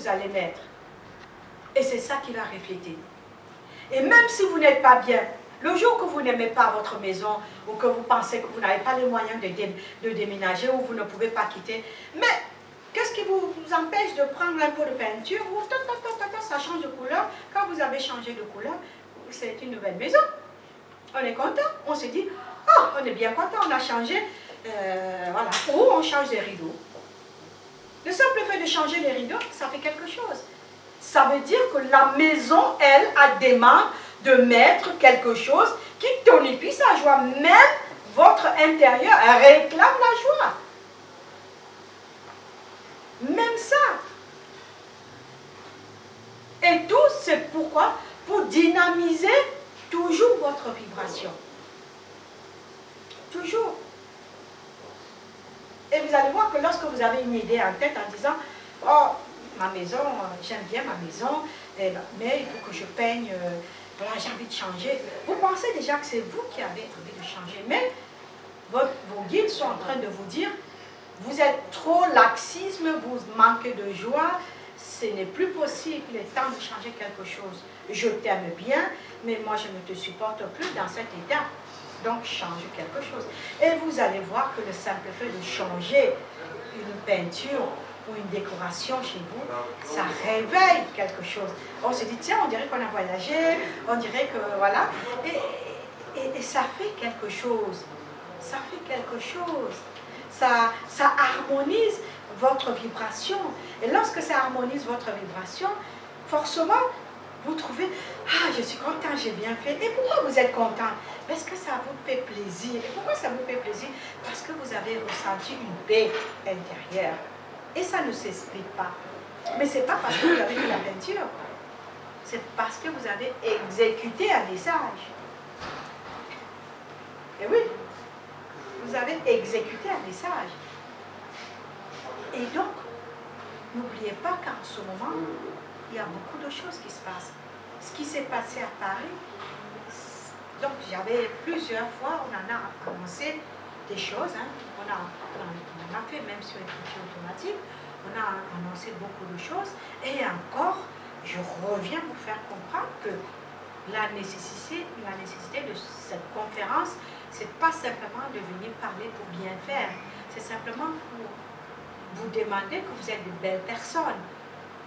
vous allez mettre. Et c'est ça qui va refléter. Et même si vous n'êtes pas bien, le jour que vous n'aimez pas votre maison, ou que vous pensez que vous n'avez pas les moyens de déménager, ou vous ne pouvez pas quitter, mais qu'est-ce qui vous empêche de prendre un pot de peinture, ou ça change de couleur, quand vous avez changé de couleur, c'est une nouvelle maison. On est content, on se dit, ah, on est bien content, on a changé, voilà, ou on change les rideaux. Le simple fait de changer les rideaux, ça fait quelque chose. Ça veut dire que la maison, elle, a demande de mettre quelque chose qui tonifie sa joie. Même votre intérieur réclame la joie. Même ça. Et tout, c'est pourquoi? Pour dynamiser toujours votre vibration. Toujours. Et vous allez voir que lorsque vous avez une idée en tête en disant, oh, ma maison, j'aime bien ma maison, mais il faut que je peigne, voilà, j'ai envie de changer. Vous pensez déjà que c'est vous qui avez envie de changer, mais vos guides sont en train de vous dire, vous êtes trop laxisme, vous manquez de joie, ce n'est plus possible, il est temps de changer quelque chose. Je t'aime bien, mais moi je ne te supporte plus dans cet état. Donc change quelque chose. Et vous allez voir que le simple fait de changer une peinture ou une décoration chez vous, ça réveille quelque chose. On se dit, tiens, on dirait qu'on a voyagé, on dirait que, voilà, et ça fait quelque chose. Ça fait quelque chose. Ça harmonise votre vibration. Et lorsque ça harmonise votre vibration, forcément, vous trouvez, ah, je suis content, j'ai bien fait. Et pourquoi vous êtes content? Parce que ça vous fait plaisir. Et pourquoi ça vous fait plaisir? Parce que vous avez ressenti une paix intérieure. Et ça ne s'explique pas. Mais ce n'est pas parce que vous avez fait la peinture. C'est parce que vous avez exécuté un message. Et oui, vous avez exécuté un message. Et donc, n'oubliez pas qu'en ce moment, il y a beaucoup de choses qui se passent. Ce qui s'est passé à Paris, donc j'avais plusieurs fois, on en a annoncé des choses, hein. On a fait même sur l'écriture automatique, on a annoncé beaucoup de choses, et encore, je reviens vous faire comprendre que la nécessité de cette conférence, c'est pas simplement de venir parler pour bien faire, c'est simplement pour vous demander que vous êtes de belles personnes,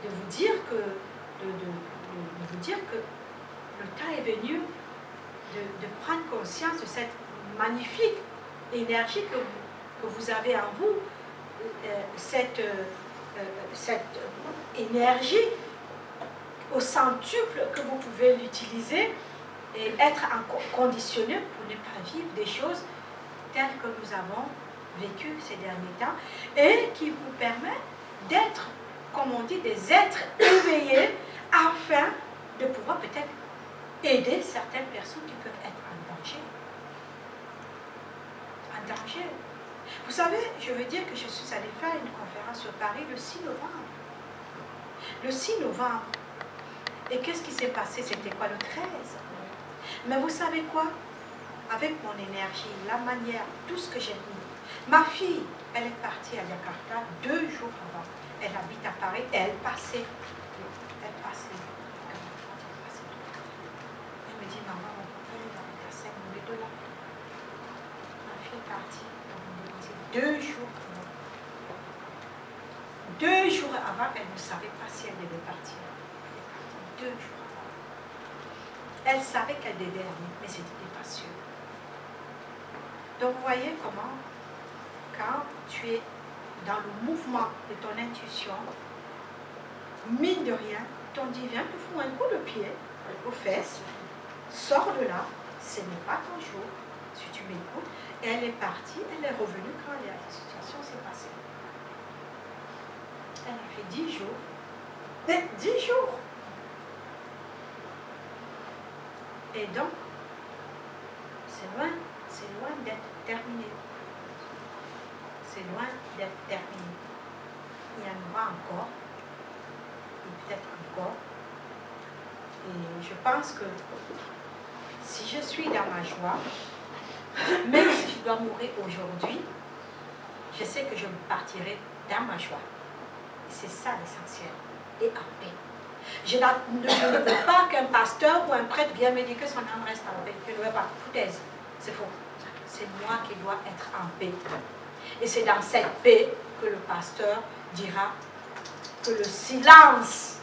de vous dire que le temps est venu de prendre conscience de cette magnifique énergie que vous avez en vous, cette énergie au centuple que vous pouvez l'utiliser et être conditionné pour ne pas vivre des choses telles que nous avons vécues ces derniers temps et qui vous permet d'être, comme on dit, des êtres éveillés afin de pouvoir peut-être aider certaines personnes qui peuvent être en danger. En danger. Vous savez, je veux dire que je suis allée faire une conférence sur Paris le 6 novembre. Le 6 novembre. Et qu'est-ce qui s'est passé? C'était quoi, le 13? Mais vous savez quoi? Avec mon énergie, la manière, tout ce que j'ai mis. Ma fille, elle est partie à Jakarta 2 jours avant. Elle habite à Paris et elle passait. Elle passait. Elle me dit, maman, mon papa, il habite à 5 minutes de là. Ma fille est partie. 2 jours avant. 2 jours avant, elle ne savait pas si elle devait partir. Elle est partie 2 jours avant. Elle savait qu'elle devait aller, mais c'était pas sûr. Donc, vous voyez comment, quand tu es dans le mouvement de ton intuition, mine de rien, ton divin te fout un coup de pied aux fesses, sors de là, ce n'est pas ton jour, si tu m'écoutes. Elle est partie, elle est revenue quand la situation s'est passée. Elle a fait 10 jours. Mais 10 jours! Et donc, c'est loin d'être terminé. C'est loin d'être terminé. Il y en aura encore, et peut-être encore. Et je pense que si je suis dans ma joie, même si je dois mourir aujourd'hui, je sais que je partirai dans ma joie. Et c'est ça l'essentiel. et en paix. Je ne veux pas qu'un pasteur ou un prêtre vienne me dire que son âme reste en paix. Je ne veux pas. Foutaise. C'est faux. C'est moi qui dois être en paix. Et c'est dans cette paix que le pasteur dira que le silence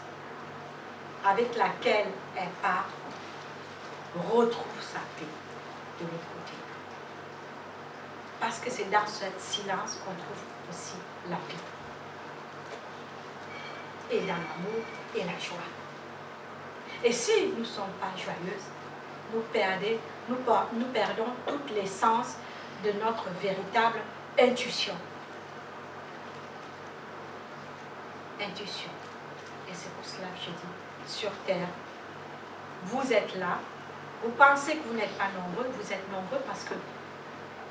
avec laquelle elle part retrouve sa paix de l'autre côté. Parce que c'est dans ce silence qu'on trouve aussi la paix. Et dans l'amour et la joie. Et si nous ne sommes pas joyeuses, nous perdons toute l'essence de notre véritable intuition. Intuition. Et c'est pour cela que je dis, sur terre, vous êtes là, vous pensez que vous n'êtes pas nombreux, vous êtes nombreux parce que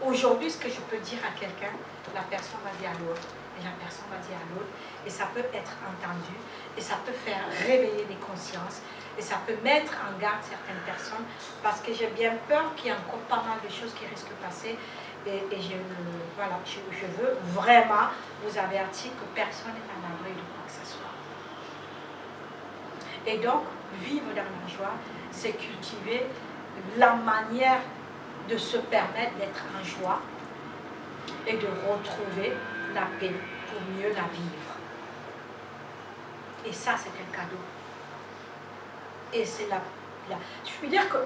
aujourd'hui, ce que je peux dire à quelqu'un, la personne va dire à l'autre, et la personne va dire à l'autre, et ça peut être entendu, et ça peut faire réveiller des consciences, et ça peut mettre en garde certaines personnes, parce que j'ai bien peur qu'il y ait encore pas mal de choses qui risquent de passer, et je veux vraiment vous avertir que personne n'est à l'abri de quoi que ce soit. Et donc, vivre dans la joie, c'est cultiver la manière de se permettre d'être en joie et de retrouver la paix pour mieux la vivre. Et ça, c'est un cadeau. Et c'est je peux dire que...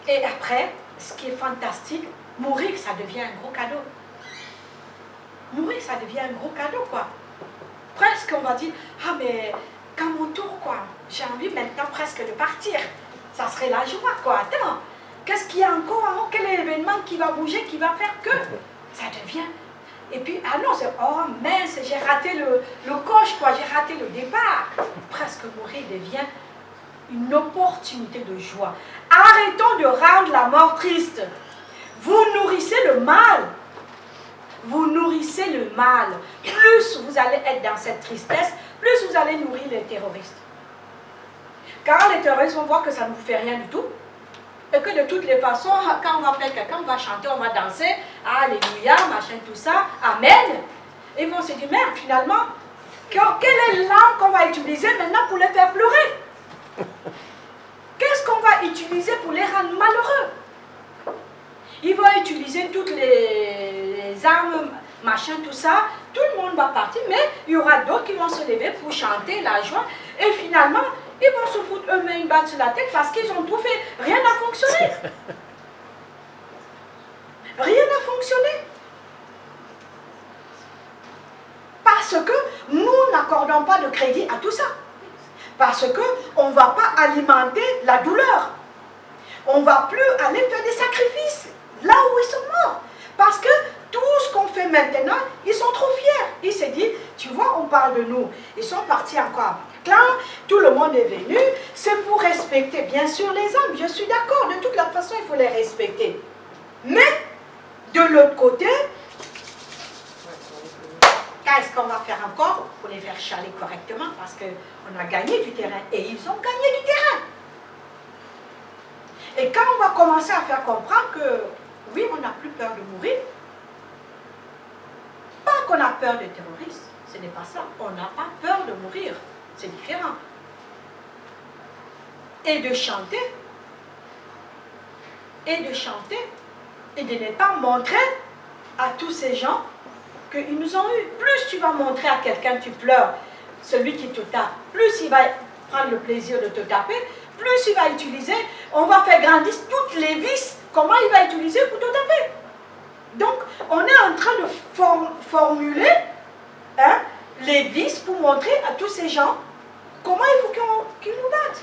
Et après, ce qui est fantastique, mourir, ça devient un gros cadeau. Mourir, ça devient un gros cadeau, quoi. Presque, on va dire, ah, mais qu'à mon tour, quoi, j'ai envie maintenant presque de partir. Ça serait la joie, quoi. Attends, qu'est-ce qu'il y a encore? Quel événement qui va bouger, qui va faire que ça devient... Et puis, ah non, c'est, oh mince, j'ai raté le coche, quoi, j'ai raté le départ. Presque mourir devient une opportunité de joie. Arrêtons de rendre la mort triste. Vous nourrissez le mal. Vous nourrissez le mal. Plus vous allez être dans cette tristesse, plus vous allez nourrir les terroristes. Quand les terroristes vont voir que ça ne vous fait rien du tout, et que de toutes les façons, quand on va faire quelqu'un, on va chanter, on va danser, alléluia, machin, tout ça, amen, ils vont se dire, merde, finalement, quelle est l'âme qu'on va utiliser maintenant pour les faire pleurer? Qu'est-ce qu'on va utiliser pour les rendre malheureux? Ils vont utiliser toutes les armes, machin, tout ça, tout le monde va partir, mais il y aura d'autres qui vont se lever pour chanter la joie, et finalement, ils vont se foutre eux-mêmes une balle sur la tête parce qu'ils ont tout fait. Rien n'a fonctionné. Rien n'a fonctionné. Parce que nous n'accordons pas de crédit à tout ça. Parce qu'on ne va pas alimenter la douleur. On ne va plus aller faire des sacrifices là où ils sont morts. Parce que tout ce qu'on fait maintenant, ils sont trop fiers. Ils se disent, tu vois, on parle de nous. Ils sont partis encore. Tout le monde est venu, c'est pour respecter bien sûr les hommes, je suis d'accord, de toute la façon il faut les respecter. Mais, de l'autre côté, qu'est-ce qu'on va faire encore pour les faire chialer correctement? Parce qu'on a gagné du terrain et ils ont gagné du terrain. Et quand on va commencer à faire comprendre que, oui, on n'a plus peur de mourir, pas qu'on a peur des terroristes, ce n'est pas ça, on n'a pas peur de mourir. C'est différent. Et de chanter, et de ne pas montrer à tous ces gens qu'ils nous ont eu. Plus tu vas montrer à quelqu'un, tu pleures, celui qui te tape, plus il va prendre le plaisir de te taper, plus il va utiliser, on va faire grandir toutes les vices, comment il va utiliser pour te taper. Donc, on est en train de formuler les vices pour montrer à tous ces gens comment il faut qu'ils nous battent.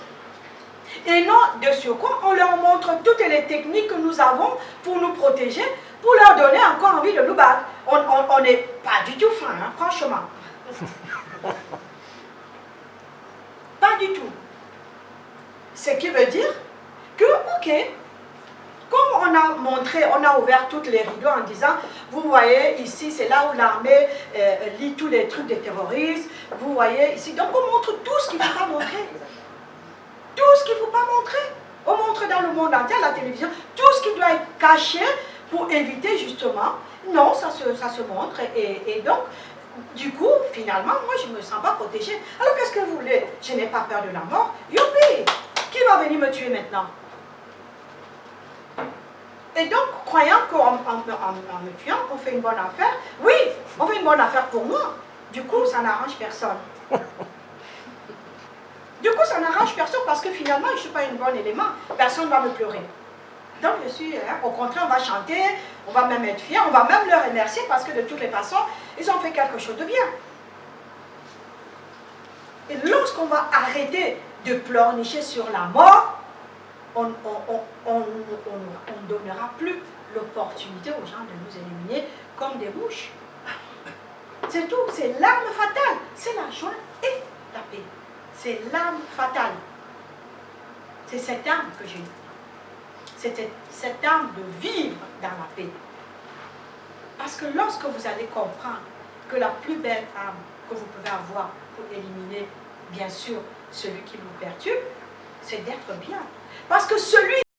Et non, de surcroît, on leur montre toutes les techniques que nous avons pour nous protéger, pour leur donner encore envie de nous battre. On n'est pas du tout fin, hein, franchement. Pas du tout. Ce qui veut dire que, ok, comme on a montré, on a ouvert toutes les rideaux en disant, vous voyez ici, c'est là où l'armée lit tous les trucs des terroristes, vous voyez ici, donc on montre tout ce qu'il ne faut pas montrer. Tout ce qu'il ne faut pas montrer. On montre dans le monde entier, à la télévision, tout ce qui doit être caché pour éviter justement, non, ça se montre. Et donc, du coup, finalement, moi, je ne me sens pas protégée. Alors, qu'est-ce que vous voulez? Je n'ai pas peur de la mort. Youpi! Qui va venir me tuer maintenant? Et donc, croyant qu'en me tuant, on fait une bonne affaire, oui, on fait une bonne affaire pour moi. Du coup, ça n'arrange personne. Du coup, ça n'arrange personne parce que finalement, je ne suis pas un bon élément. Personne ne va me pleurer. Donc, je suis, au contraire, on va chanter, on va même être fiers, on va même leur remercier parce que de toutes les façons, ils ont fait quelque chose de bien. Et lorsqu'on va arrêter de pleurnicher sur la mort, on ne donnera plus l'opportunité aux gens de nous éliminer comme des mouches. C'est tout, c'est l'arme fatale. C'est la joie et la paix. C'est l'arme fatale. C'est cette arme que j'ai eue. C'était cette arme de vivre dans la paix. Parce que lorsque vous allez comprendre que la plus belle arme que vous pouvez avoir pour éliminer, bien sûr, celui qui vous perturbe, c'est d'être bien. Parce que celui